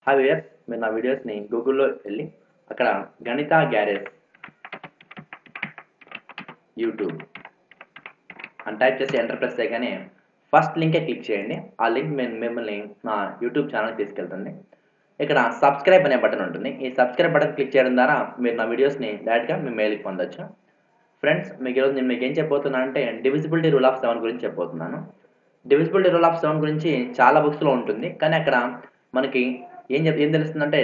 Hi viewers, మీరు నా వీడియోస్ని గూగుల్లో వెళ్ళి అక్కడ గణిత గ్యారేజ్ యూట్యూబ్ అని టైప్ చేసి ఎంటర్ ప్రెస్ చేయగానే ఫస్ట్ లింకే క్లిక్ చేయండి. ఆ లింక్ మిమ్మల్ని నా యూట్యూబ్ ఛానల్కి తీసుకెళ్తుంది. ఇక్కడ సబ్స్క్రైబ్ అనే బటన్ ఉంటుంది. ఈ సబ్స్క్రైబ్ బటన్ క్లిక్ చేయడం ద్వారా మీరు నా వీడియోస్ని డైరెక్ట్గా మీ మెయిల్కి పొందొచ్చు. ఫ్రెండ్స్, మీకు ఈరోజు నేను మీకు ఏం చెప్పబోతున్నాను అంటే డివిజిబిలిటీ రూల్ ఆఫ్ 7 గురించి చెప్పబోతున్నాను. డివిజిబిలిటీ రూల్ ఆఫ్ 7 గురించి చాలా బుక్స్లో ఉంటుంది, కానీ అక్కడ మనకి ఏం తెలుస్తుందంటే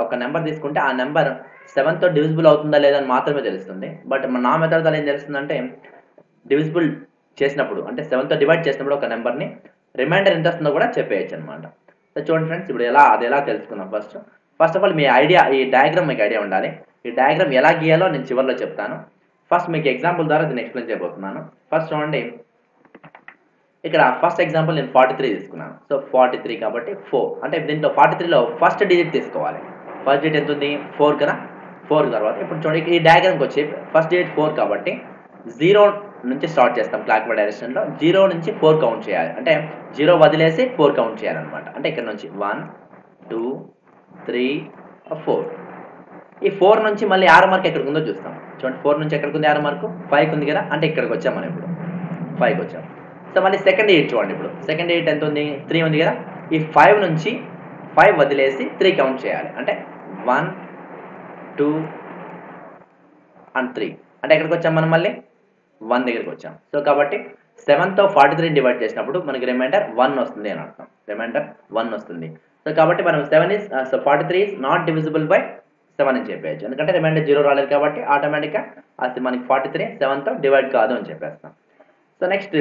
ఒక నెంబర్ తీసుకుంటే ఆ నెంబర్ 7తో డివిజిబుల్ అవుతుందా లేదా అని మాత్రమే తెలుస్తుంది. బట్ నా మెథడ్ ద్వారా ఏం తెలుస్తుందంటే డివిజిబుల్ చేసినప్పుడు అంటే 7తో డివైడ్ చేసినప్పుడు ఒక నెంబర్ని రిమైండర్ ఎంత వస్తుందో కూడా చెప్పేయచ్చు అనమాట. సో చూడండి ఫ్రెండ్స్, ఇప్పుడు అది ఎలా తెలుసుకుందాం. ఫస్ట్ ఆఫ్ ఆల్ ఈ డయాగ్రామ్ మీకు ఐడియా ఉండాలి. ఈ డయాగ్రామ్ ఎలా గీయాలో నేను చివరిలో చెప్తాను. ఫస్ట్ మీకు ఎగ్జాంపుల్ ద్వారా దీన్ని ఎక్స్ప్లెయిన్ చేయబోతున్నాను. ఫస్ట్ చూడండి, ఇక్కడ ఫస్ట్ ఎగ్జాంపుల్ నేను 43 తీసుకున్నాను. సో 43 కాబట్టి 4 అంటే దీంట్లో 43లో ఫస్ట్ డిజిట్ తీసుకోవాలి. ఫస్ట్ డిజిట్ ఎంత ఉంది? 4 కదా. 4 తర్వాత ఇప్పుడు చూడండి, ఈ డయాగ్రామ్కి వచ్చి ఫస్ట్ డిజిట్ 4 కాబట్టి 0 నుంచి స్టార్ట్ చేస్తాం. క్లాక్ వైజ్ డైరెక్షన్లో 0 నుంచి 4 కౌంట్ చేయాలి. అంటే 0 వదిలేసి 4 కౌంట్ చేయాలన్నమాట. అంటే ఇక్కడ నుంచి 1 2 3 4. ఈ 4 నుంచి మళ్ళీ ఆరో మార్క్ ఎక్కడికి ఉందో చూస్తాం. చూడండి, 4 నుంచి ఎక్కడికి ఉంది ఆరో మార్కు? 5కి ఉంది కదా. అంటే ఇక్కడికి వచ్చాం మనం, ఇప్పుడు 5కి వచ్చాం. సో మళ్ళీ సెకండ్ డిజిట్ చూడండి, ఇప్పుడు సెకండ్ డిజిట్ ఎంత ఉంది? 3 ఉంది కదా. ఈ 5 నుంచి 5 వదిలేసి 3 కౌంట్ చేయాలి. అంటే 1 2 అండ్ 3. అంటే ఎక్కడికి వచ్చాం మనం? మళ్ళీ 1 దగ్గరికి వచ్చాం. సో కాబట్టి 7తో 43 డివైడ్ చేసినప్పుడు మనకి రిమైండర్ 1 వస్తుంది అని అర్థం. రిమైండర్ 1 వస్తుంది. సో కాబట్టి మనం 43 ఈజ్ నాట్ డివిజిబుల్ బై 7 అని చెప్పేయచ్చు. ఎందుకంటే రిమైండర్ 0 రాలేదు కాబట్టి ఆటోమేటిక్గా అది మనకి 43 7తో డివైడ్ కాదు అని చెప్పేస్తాం. సో నెక్స్ట్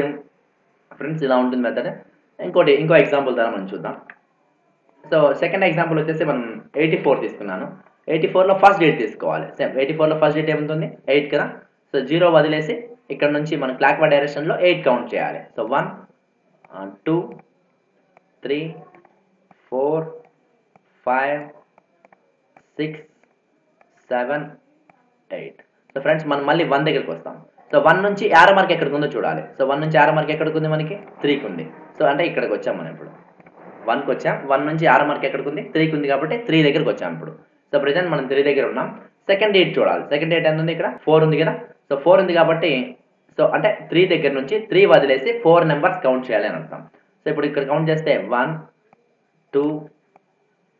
ఫ్రెండ్స్, ఇలా ఉంటుంది మెథడ్. ఇంకో ఎగ్జాంపుల్ ద్వారా మనం చూద్దాం. సో సెకండ్ ఎగ్జాంపుల్ వచ్చేసి మనం 84 తీసుకున్నాను. 84లో ఫస్ట్ డిజిట్ తీసుకోవాలి. సేమ్ 84లో ఫస్ట్ డిజిట్ ఏముంటుంది? 8 కదా. సో 0 వదిలేసి ఇక్కడ నుంచి మనం క్లాక్ వైజ్ డైరెక్షన్లో 8 కౌంట్ చేయాలి. సో 1 2 3 4 5 6 7 8. సో ఫ్రెండ్స్, మనం మళ్ళీ 1 దగ్గరికి వస్తాం. సో 1 నుంచి యారో మార్క్ ఎక్కడికి ఉందో చూడాలి. సో 1 నుంచి యారో మార్క్ ఎక్కడికి ఉంది? మనకి 3కి ఉంది. సో అంటే ఇక్కడికి వచ్చాం మనం. ఇప్పుడు 1కి వచ్చాం. 1 నుంచి యారో మార్క్ ఎక్కడికి ఉంది? 3కి ఉంది కాబట్టి 3 దగ్గరికి వచ్చాం ఇప్పుడు. సో ప్రెజెంట్ మనం 3 దగ్గర ఉన్నాం. సెకండ్ డేట్ చూడాలి. సెకండ్ డేట్ ఎంత ఉంది? ఇక్కడ 4 ఉంది కదా. సో 4 ఉంది కాబట్టి సో అంటే 3 దగ్గర నుంచి 3 వదిలేసి 4 నెంబర్స్ కౌంట్ చేయాలి అని అర్థం. సో ఇప్పుడు ఇక్కడ కౌంట్ చేస్తే 1 2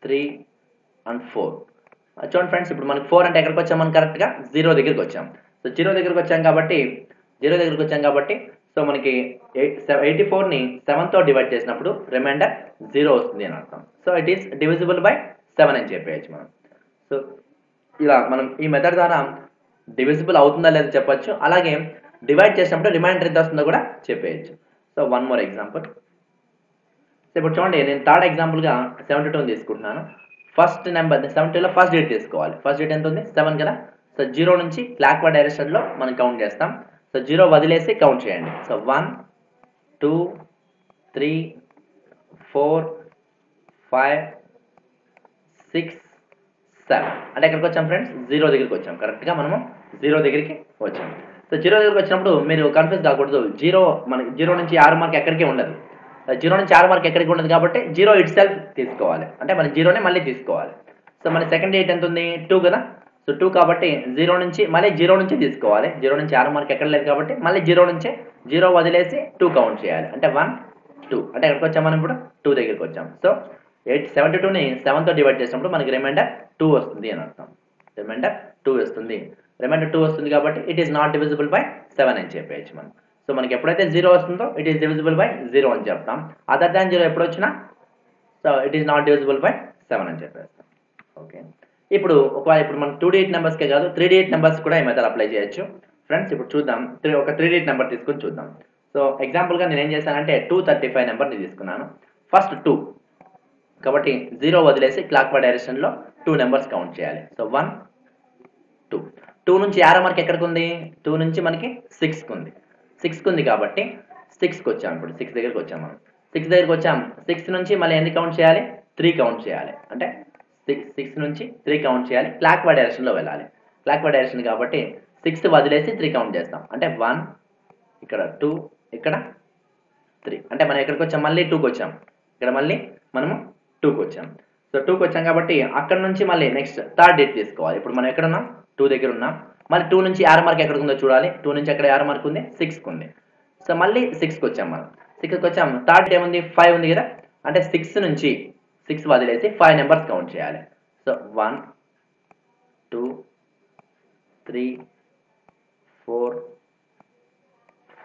3 అండ్ 4. చూడండి ఫ్రెండ్స్, ఇప్పుడు మనకి 4 అంటే ఎక్కడికి వచ్చాం? మనం కరెక్ట్గా 0 దగ్గరికి వచ్చాం. సో 0 దగ్గరికి వచ్చాం కాబట్టి సో మనకి 84ని 7తో డివైడ్ చేసినప్పుడు రిమైండర్ 0 వస్తుంది అని అర్థం. So it is divisible by 7 అని చెప్పేయచ్చు మనం. సో ఇలా మనం ఈ మెథడ్ ద్వారా డివిజిబుల్ అవుతుందా లేదా చెప్పొచ్చు. అలాగే డివైడ్ చేసినప్పుడు రిమైండర్ ఎంత వస్తుందో కూడా చెప్పేయచ్చు. So one more example. So ఇప్పుడు చూడండి, నేను థర్డ్ ఎగ్జాంపుల్గా 72 తీసుకుంటున్నాను. ఫస్ట్ నెంబర్ 72లో ఫస్ట్ డిజిట్ తీసుకోవాలి. ఫస్ట్ డిజిట్ ఎంత ఉంది? 7 కదా. సో 0 నుంచి క్లాక్ వైజ్ డైరెక్షన్లో మనం కౌంట్ చేస్తాం. సో 0 వదిలేసి కౌంట్ చేయండి. సో 1 2 3 4 5 6 7. అంటే ఎక్కడికి వచ్చాం ఫ్రెండ్స్? 0 దగ్గరికి వచ్చాం. కరెక్ట్గా మనము 0 దగ్గరికి వచ్చాం. సో 0 దగ్గరికి వచ్చినప్పుడు మీరు కన్ఫ్యూజ్ కాకూడదు. మనకి 0 నుంచి 6 మార్క్ ఎక్కడికి ఉండదు. 0 నుంచి 6 మార్క్ ఎక్కడికి ఉండదు కాబట్టి 0 ఇట్ సెల్ఫ్ తీసుకోవాలి. అంటే మన 0నే మళ్ళీ తీసుకోవాలి. సో మన సెకండ్ డిజిట్ ఎంత ఉంది? 2 కదా. సో 2 కాబట్టి 0 నుంచి తీసుకోవాలి. 0 నుంచి 6 మార్క్ ఎక్కడ లేదు కాబట్టి మళ్ళీ 0 వదిలేసి 2 కౌంట్ చేయాలి. అంటే 1 2. అంటే ఎక్కడికి వచ్చాం మనం? ఇప్పుడు 2 దగ్గరికి వచ్చాం. సో 72ని 7తో డివైడ్ చేసినప్పుడు మనకి రిమైండర్ 2 వస్తుంది అని అర్థం. రిమైండర్ 2 వస్తుంది కాబట్టి it is not divisible by 7 అని చెప్పేయచ్చు మనం. సో మనకి ఎప్పుడైతే 0 వస్తుందో ఇట్ ఈస్ డివిజిబుల్ బై 0 అని చెప్తాం. అదర్ దాన్ 0 ఎప్పుడు వచ్చినా so it is not divisible by 7 అని చెప్పేస్తాం. ఓకే, ఇప్పుడు మనం 2 డిజిట్ నెంబర్స్కే కాదు 3 డిజిట్ నెంబర్స్ కూడా ఈ మెథడ్ అప్లై చేయొచ్చు. ఫ్రెండ్స్, ఇప్పుడు చూద్దాం. ఒక 3 డిజిట్ నెంబర్ తీసుకొని చూద్దాం. సో ఎగ్జాంపుల్గా నేను ఏం చేశానంటే 235 నెంబర్ని తీసుకున్నాను. ఫస్ట్ 2 కాబట్టి 0 వదిలేసి క్లాక్ వైజ్ డైరెక్షన్లో 2 నెంబర్స్ కౌంట్ చేయాలి. సో 1 2. 2 నుంచి యారో మార్క్ ఎక్కడికి ఉంది? 2 నుంచి మనకి 6కి ఉంది. 6కి ఉంది కాబట్టి 6కి వచ్చాం. ఇప్పుడు 6 దగ్గరికి వచ్చాం మనం. 6 దగ్గరికి వచ్చాం. 6 నుంచి మళ్ళీ ఎన్ని కౌంట్ చేయాలి? 3 కౌంట్ చేయాలి. అంటే 6 నుంచి 3 కౌంట్ చేయాలి. క్లాక్ వైజ్ డైరెక్షన్లో వెళ్ళాలి. క్లాక్ వైజ్ డైరెక్షన్ కాబట్టి 6 వదిలేసి 3 కౌంట్ చేస్తాం. అంటే 1 ఇక్కడ 2 ఇక్కడ 3. అంటే మనం ఎక్కడికి వచ్చాం? మళ్ళీ 2కి వచ్చాం. ఇక్కడ మళ్ళీ మనము 2కి వచ్చాం. సో 2కి వచ్చాం కాబట్టి అక్కడ నుంచి మళ్ళీ నెక్స్ట్ థర్డ్ డిజిట్ తీసుకోవాలి. ఇప్పుడు మనం ఎక్కడ ఉన్నాం? 2 దగ్గర ఉన్నాం. మళ్ళీ 2 నుంచి యారో మార్క్ ఎక్కడికి ఉందో చూడాలి. 2 నుంచి ఎక్కడ యారో మార్క్ ఉంది? 6కి ఉంది. సో మళ్ళీ 6కి వచ్చాం మనం. 6కి వచ్చాం. థర్డ్ ఏముంది? 5 ఉంది కదా. అంటే 6 నుంచి 6 వదిలేసి 5 నెంబర్స్ కౌంట్ చేయాలి. సో 1 2 3 4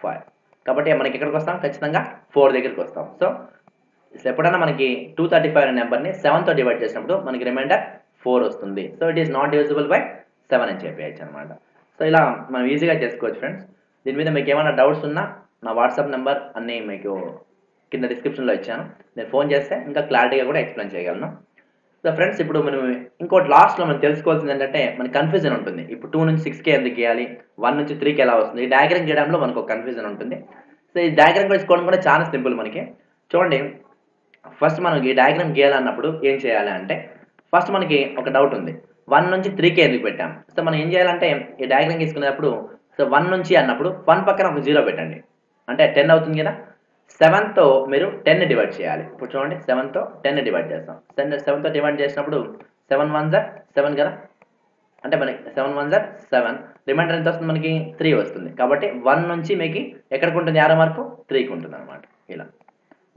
5. కాబట్టి మనకి ఎక్కడికి వస్తాం? ఖచ్చితంగా 4 దగ్గరికి వస్తాం. సో ఎప్పుడైనా మనకి 235 అనే నెంబర్ని 7తో డివైడ్ చేసినప్పుడు మనకి రిమైండర్ 4 వస్తుంది. So it is not divisible by 7 అని చెప్పేయచ్చు అనమాట. సో ఇలా మనం ఈజీగా చేసుకోవచ్చు ఫ్రెండ్స్. దీని మీద మీకు ఏమైనా డౌట్స్ ఉన్నా నా వాట్సాప్ నెంబర్ అన్నీ మీకు కింద డిస్క్రిప్షన్లో ఇచ్చాను. నేను ఫోన్ చేస్తే ఇంకా క్లారిటీగా కూడా ఎక్స్ప్లెయిన్ చేయగలను. సో ఫ్రెండ్స్, ఇప్పుడు మనం ఇంకోటి లాస్ట్లో మనం తెలుసుకోవాల్సింది ఏంటంటే మనకి కన్ఫ్యూజన్ ఉంటుంది. ఇప్పుడు 2 నుంచి 6కి ఎందుకు గీయాలి, 1 నుంచి 3కి ఎలా వస్తుంది, ఈ డయాగ్రామ్ గీయడంలో మనకు ఒక కన్ఫ్యూజన్ ఉంటుంది. సో ఈ డయాగ్రామ్ వేసుకోవడం కూడా చాలా సింపుల్. మనకి చూడండి, ఫస్ట్ మనం ఈ డయాగ్రామ్ గీయాలన్నప్పుడు ఏం చేయాలి అంటే ఫస్ట్ మనకి ఒక డౌట్ ఉంది, 1 నుంచి 3కి ఎందుకు పెట్టాం. సో మనం ఏం చేయాలంటే ఈ డయాగ్రామ్ గీసుకునేటప్పుడు సో 1 నుంచి అన్నప్పుడు 1 పక్కన ఒక 0 పెట్టండి, అంటే 10 అవుతుంది కదా. 7తో మీరు 10ని డివైడ్ చేయాలి. ఇప్పుడు చూడండి, 7తో 10ని డివైడ్ చేస్తాం. 7తో డివైడ్ చేసినప్పుడు 7 1 జర్ 7 కదా, అంటే మనకి 7 1 జర్ 7, రిమైండర్ ఎంత వస్తుంది? మనకి 3 వస్తుంది. కాబట్టి 1 నుంచి మీకు ఎక్కడికి ఉంటుంది? యారో మార్కు 3కి ఉంటుంది అనమాట. ఇలా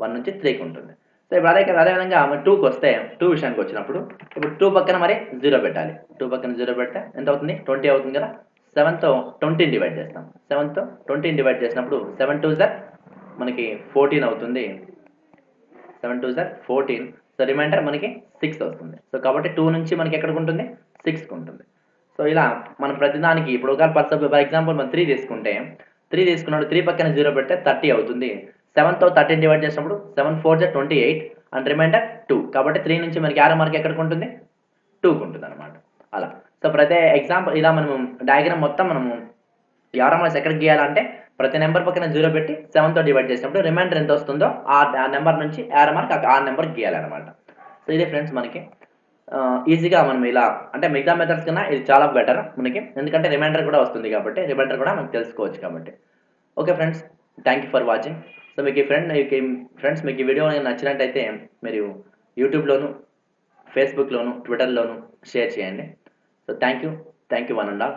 1 నుంచి 3కి ఉంటుంది. సో ఇప్పుడు అదేవిధంగా 2కి వస్తే 2 విషయానికి వచ్చినప్పుడు ఇప్పుడు 2 పక్కన మరి 0 పెట్టాలి. 2 పక్కన 0 పెడితే ఎంత అవుతుంది? 20 అవుతుంది కదా. 7తో 20ని డివైడ్ చేస్తాం. 7తో 20ని డివైడ్ చేసినప్పుడు 7 2 జర్ మనకి 14 అవుతుంది. 7 2 జర్ 14. సో రిమైండర్ మనకి 6 వస్తుంది. సో కాబట్టి 2 నుంచి మనకి ఎక్కడికి ఉంటుంది? 6కి ఉంటుంది. సో ఇలా మనం ప్రతిదానికి ఇప్పుడు ఒకవేళ ఫర్ ఎగ్జాంపుల్ మనం 3 తీసుకుంటే 3 తీసుకున్నప్పుడు 3 పక్కన 0 పెడితే 30 అవుతుంది. 7తో 13 డివైడ్ చేసినప్పుడు 7 4 జర్ 28 అండ్ రిమైండర్ 2. కాబట్టి 3 నుంచి మనకి యారో మార్క్ ఎక్కడికి ఉంటుంది? 2కి ఉంటుంది అనమాట. అలా సో ప్రతి ఎగ్జాంపుల్ ఇలా మనము డయాగ్రామ్ మొత్తం మనము యారో మార్క్స్ ఎక్కడికి గీయాలంటే ప్రతి నెంబర్ పక్కన 0 పెట్టి 7తో డివైడ్ చేసినప్పుడు రిమైండర్ ఎంత వస్తుందో ఆ నెంబర్ నుంచి యారో మార్క్ ఆ నెంబర్కి గీయాలన్నమాట. సో ఇదే ఫ్రెండ్స్ మనకి ఈజీగా మనం ఇలా అంటే మిగతా మెథడ్స్ కన్నా ఇది చాలా బెటర్ మనకి, ఎందుకంటే రిమైండర్ కూడా వస్తుంది కాబట్టి రిమైండర్ కూడా మనం తెలుసుకోవచ్చు కాబట్టి. Okay friends, thank you for watching. So మీకు ఫ్రెండ్స్ మీకు ఈ వీడియో నచ్చినట్టయితే మీరు యూట్యూబ్లోను, ఫేస్బుక్లోను, ట్విట్టర్లోను షేర్ చేయండి. So thank you one and all.